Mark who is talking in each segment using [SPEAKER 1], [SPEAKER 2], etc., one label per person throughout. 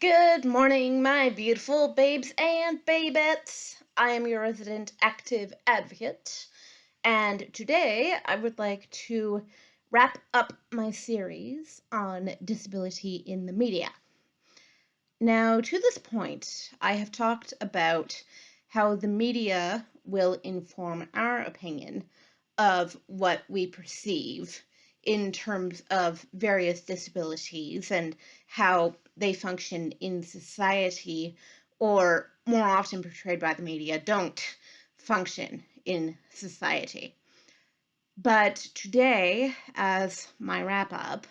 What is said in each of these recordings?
[SPEAKER 1] Good morning, my beautiful babes and babettes. I am your resident active advocate, and today I would like to wrap up my series on disability in the media. Now, to this point, I have talked about how the media will inform our opinion of what we perceive in terms of various disabilities and how they function in society, or more often portrayed by the media, don't function in society. But today, as my wrap up,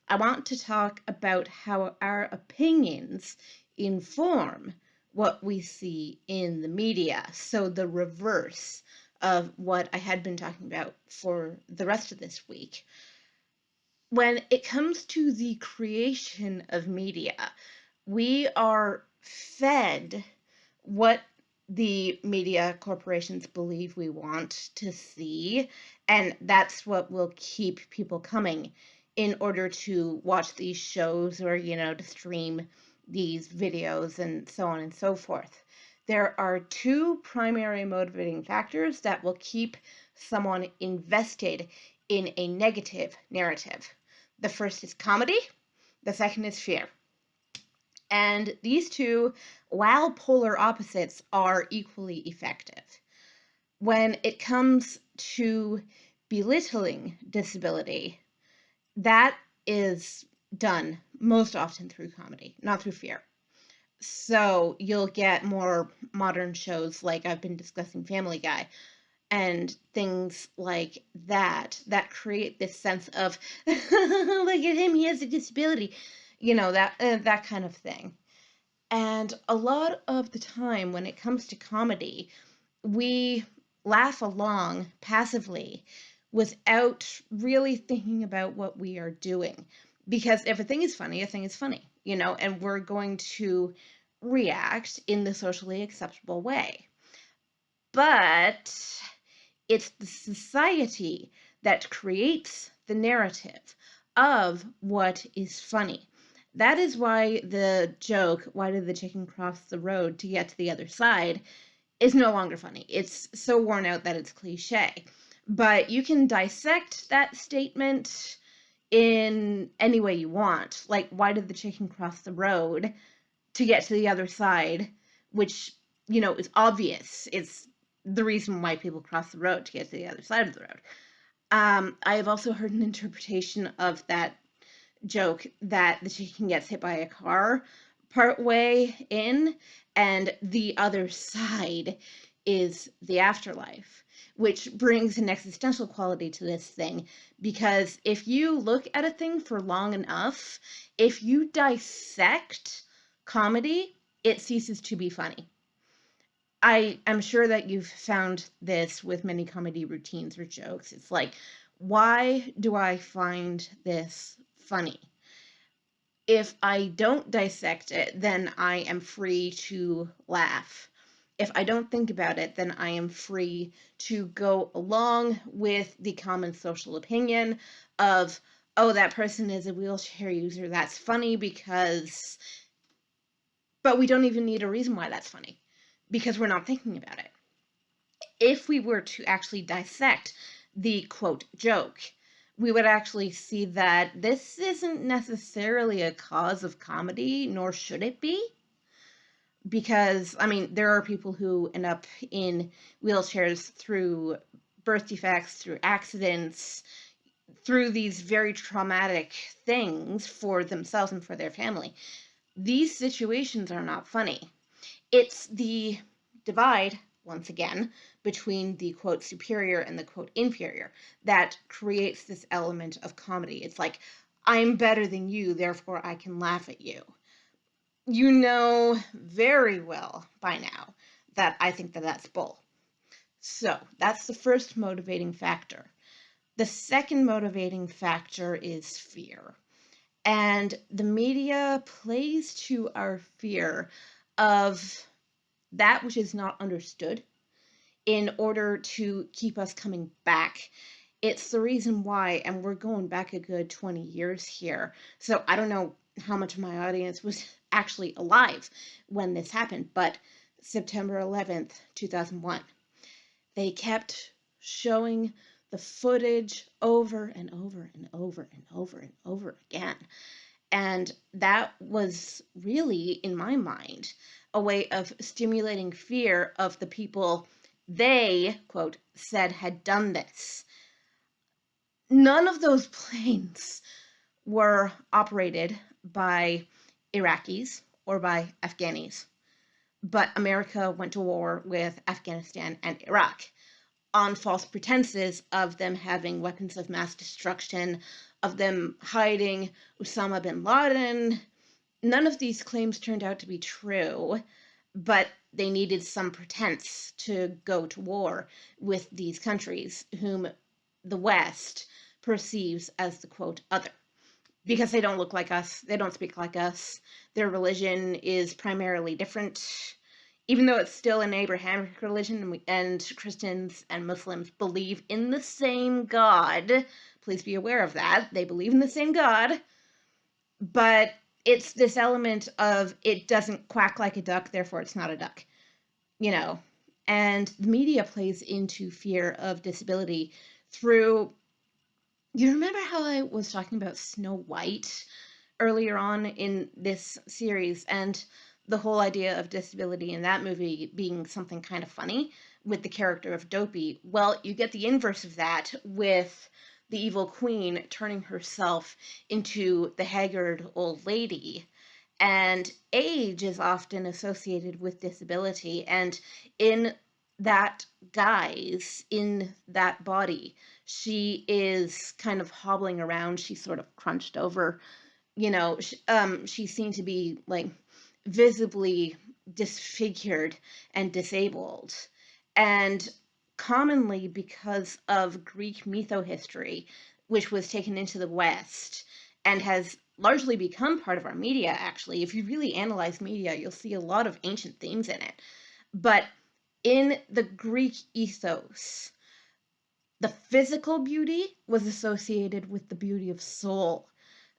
[SPEAKER 1] I want to talk about how our opinions inform what we see in the media. So, the reverse of what I had been talking about for the rest of this week. When it comes to the creation of media, we are fed what the media corporations believe we want to see, and that's what will keep people coming in order to watch these shows or, to stream these videos and so on and so forth. There are two primary motivating factors that will keep someone invested in a negative narrative. The first is comedy, the second is fear. And these two, while polar opposites, are equally effective. When it comes to belittling disability, that is done most often through comedy, not through fear. So you'll get more modern shows like I've been discussing Family Guy and things like that create this sense of look at him, he has a disability, that kind of thing. And a lot of the time when it comes to comedy, we laugh along passively without really thinking about what we are doing. Because if a thing is funny, a thing is funny, and we're going to react in the socially acceptable way. But it's the society that creates the narrative of what is funny. That is why the joke, why did the chicken cross the road to get to the other side, is no longer funny. It's so worn out that it's cliche. But you can dissect that statement in any way you want. Like, why did the chicken cross the road to get to the other side? Which, is obvious. It's the reason why people cross the road to get to the other side of the road. I have also heard an interpretation of that joke that the chicken gets hit by a car part way in, and the other side is the afterlife, which brings an existential quality to this thing, because if you look at a thing for long enough, if you dissect comedy, it ceases to be funny. I am sure that you've found this with many comedy routines or jokes. It's like, why do I find this funny? If I don't dissect it, then I am free to laugh. If I don't think about it, then I am free to go along with the common social opinion of, oh, that person is a wheelchair user. That's funny because, but we don't even need a reason why that's funny because we're not thinking about it. If we were to actually dissect the quote joke, we would actually see that this isn't necessarily a cause of comedy, nor should it be. Because, I mean, there are people who end up in wheelchairs through birth defects, through accidents, through these very traumatic things for themselves and for their family. These situations are not funny. It's the divide, once again, between the quote superior and the quote inferior that creates this element of comedy. It's like, I'm better than you, therefore I can laugh at you. You know very well by now that I think that that's bull. So that's the first motivating factor. The second motivating factor is fear. And the media plays to our fear of that which is not understood in order to keep us coming back. It's the reason why, and we're going back a good 20 years here. So I don't know how much of my audience was actually alive when this happened, but September 11th, 2001. They kept showing the footage over and over and over and over and over again. And that was really, in my mind, a way of stimulating fear of the people they, quote, said had done this. None of those planes were operated by Iraqis or by Afghanis, but America went to war with Afghanistan and Iraq on false pretenses of them having weapons of mass destruction, of them hiding Osama bin Laden. None of these claims turned out to be true, but they needed some pretense to go to war with these countries whom the West perceives as the quote other. Because they don't look like us, they don't speak like us, their religion is primarily different. Even though it's still an Abrahamic religion and Christians and Muslims believe in the same God, please be aware of that. They believe in the same God, but it's this element of it doesn't quack like a duck, therefore it's not a duck, you know. And the media plays into fear of disability through. You remember how I was talking about Snow White earlier on in this series and the whole idea of disability in that movie being something kind of funny with the character of Dopey? Well, you get the inverse of that with the evil queen turning herself into the haggard old lady. And age is often associated with disability. And in that guise, in that body, she is kind of hobbling around. She's sort of crunched over. She seemed to be like visibly disfigured and disabled. And commonly because of Greek mytho-history, which was taken into the West and has largely become part of our media, actually. If you really analyze media, you'll see a lot of ancient themes in it. But in the Greek ethos, the physical beauty was associated with the beauty of soul.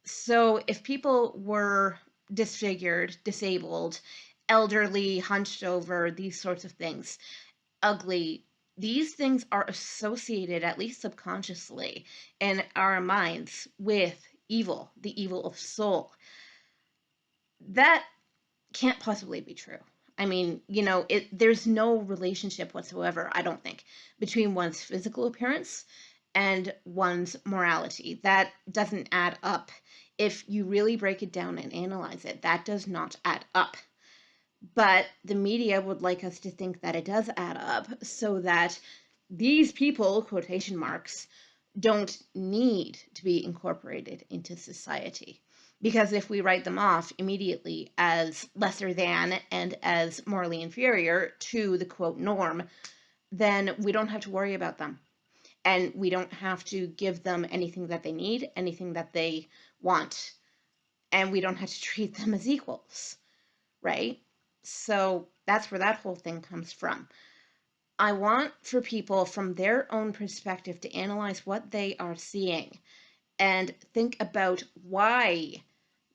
[SPEAKER 1] So if people were disfigured, disabled, elderly, hunched over, these sorts of things, ugly, these things are associated, at least subconsciously, in our minds with evil, the evil of soul. That can't possibly be true. I mean, there's no relationship whatsoever, I don't think, between one's physical appearance and one's morality. That doesn't add up. If you really break it down and analyze it, that does not add up. But the media would like us to think that it does add up so that these people, quotation marks, don't need to be incorporated into society. Because if we write them off immediately as lesser than and as morally inferior to the quote norm, then we don't have to worry about them. And we don't have to give them anything that they need, anything that they want. And we don't have to treat them as equals, right? So that's where that whole thing comes from. I want for people from their own perspective to analyze what they are seeing and think about why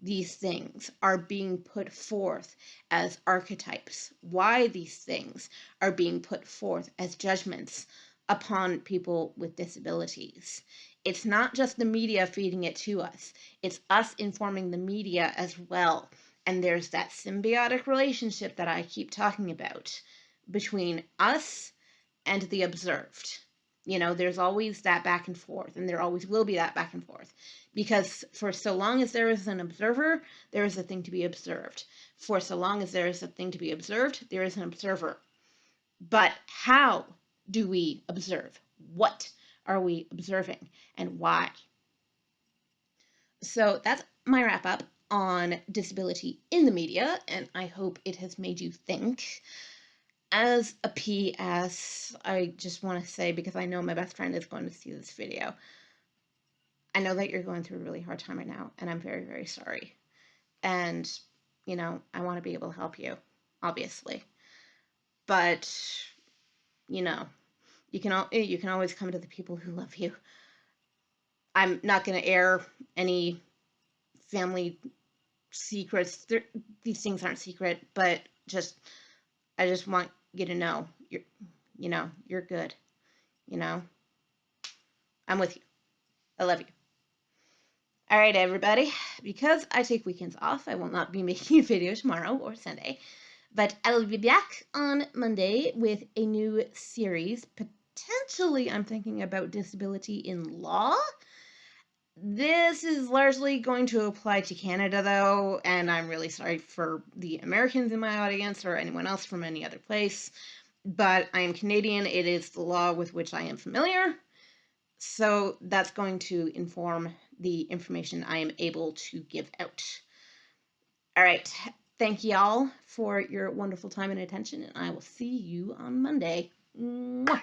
[SPEAKER 1] these things are being put forth as archetypes, why these things are being put forth as judgments upon people with disabilities. It's not just the media feeding it to us, it's us informing the media as well. And there's that symbiotic relationship that I keep talking about between us and the observed. There's always that back and forth, and there always will be that back and forth. Because for so long as there is an observer, there is a thing to be observed. For so long as there is a thing to be observed, there is an observer. But how do we observe? What are we observing, and why? So that's my wrap up on disability in the media, and I hope it has made you think. As a PS, I just want to say, because I know my best friend is going to see this video, I know that you're going through a really hard time right now, and I'm very, very sorry. And, I want to be able to help you, obviously. But, you can always come to the people who love you. I'm not going to air any family secrets. These things aren't secret, but I just want you to know you're good. You know, I'm with you. I love you. All right, everybody. Because I take weekends off, I will not be making a video tomorrow or Sunday, but I will be back on Monday with a new series. Potentially, I'm thinking about disability in law. This is largely going to apply to Canada, though, and I'm really sorry for the Americans in my audience or anyone else from any other place, but I am Canadian. It is the law with which I am familiar, so that's going to inform the information I am able to give out. All right. Thank y'all for your wonderful time and attention, and I will see you on Monday. Mwah.